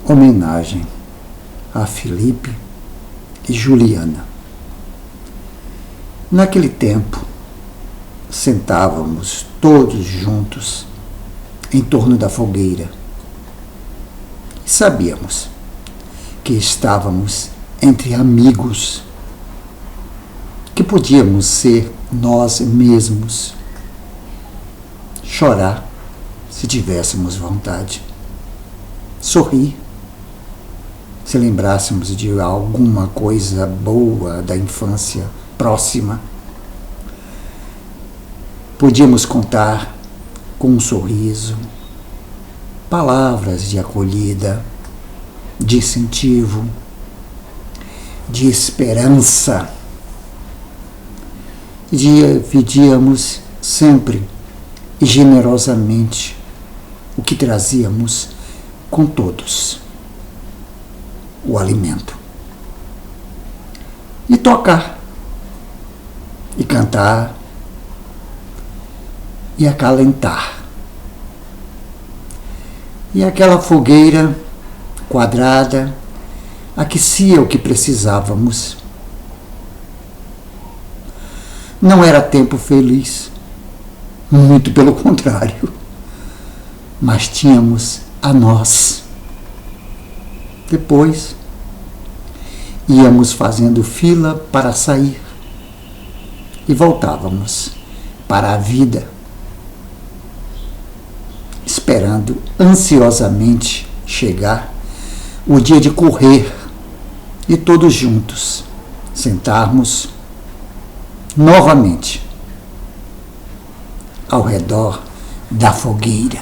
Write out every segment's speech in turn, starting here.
homenagem a Felipe e Juliana. Naquele tempo, sentávamos todos juntos em torno da fogueira e sabíamos que estávamos entre amigos, que podíamos ser nós mesmos, chorar se tivéssemos vontade, sorrir se lembrássemos de alguma coisa boa da infância próxima. Podíamos contar com um sorriso, palavras de acolhida, de incentivo, de esperança. Dividíamos sempre e generosamente o que trazíamos com todos: o alimento. E tocar, e cantar, e acalentar. E aquela fogueira quadrada aquecia o que precisávamos. Não era tempo feliz, muito pelo contrário, mas tínhamos a nós. Depois, íamos fazendo fila para sair e voltávamos para a vida, esperando ansiosamente chegar o dia de correr e todos juntos sentarmos novamente ao redor da fogueira.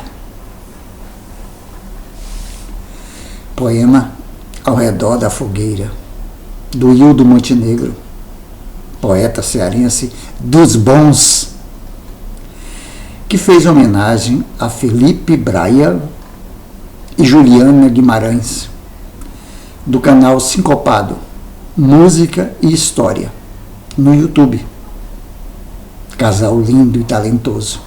Poema Ao Redor da Fogueira, do Hildo Montenegro, poeta cearense dos bons, que fez homenagem a Felipe Braia e Juliana Guimarães, do canal Sincopado, Música e História, no YouTube. Casal lindo e talentoso,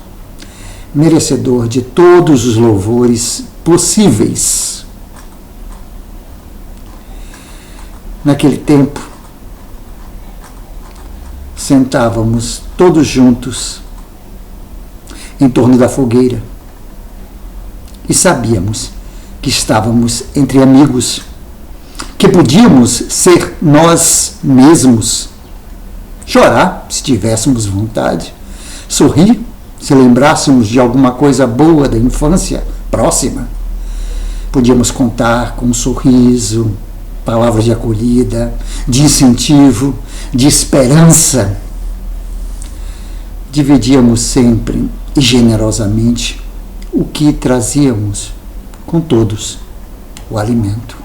merecedor de todos os louvores possíveis. Naquele tempo, sentávamos todos juntos em torno da fogueira e sabíamos que estávamos entre amigos, que podíamos ser nós mesmos, chorar se tivéssemos vontade, sorrir se lembrássemos de alguma coisa boa da infância próxima. Podíamos contar com um sorriso, palavras de acolhida, de incentivo, de esperança. Dividíamos sempre e generosamente o que trazíamos com todos: o alimento.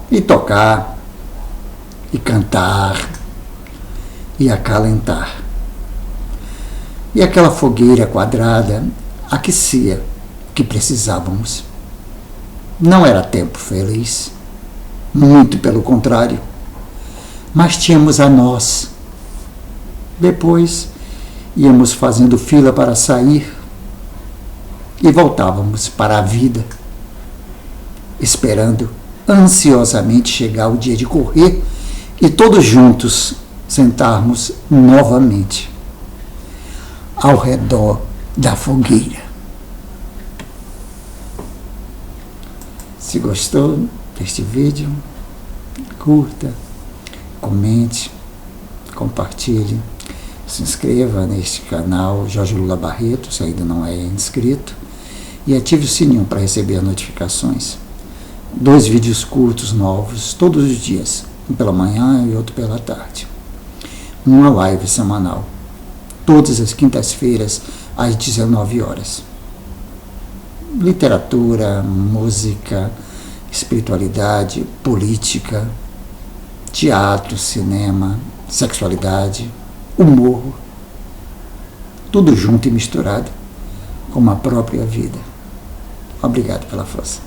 E tocar, e cantar, e acalentar. E aquela fogueira quadrada aquecia o que precisávamos. Não era tempo feliz, muito pelo contrário, mas tínhamos a nós. Depois íamos fazendo fila para sair e voltávamos para a vida, esperando ansiosamente chegar o dia de correr e todos juntos sentarmos novamente ao redor da fogueira. Se gostou deste vídeo, curta, comente, compartilhe, se inscreva neste canal Jorge Lula Barreto, se ainda não é inscrito, e ative o sininho para receber notificações. 2 vídeos curtos novos todos os dias, um pela manhã e outro pela tarde. Uma live semanal, todas as quintas-feiras às 19 horas. Literatura, música, espiritualidade, política, teatro, cinema, sexualidade, humor, tudo junto e misturado com a própria vida. Obrigado pela força.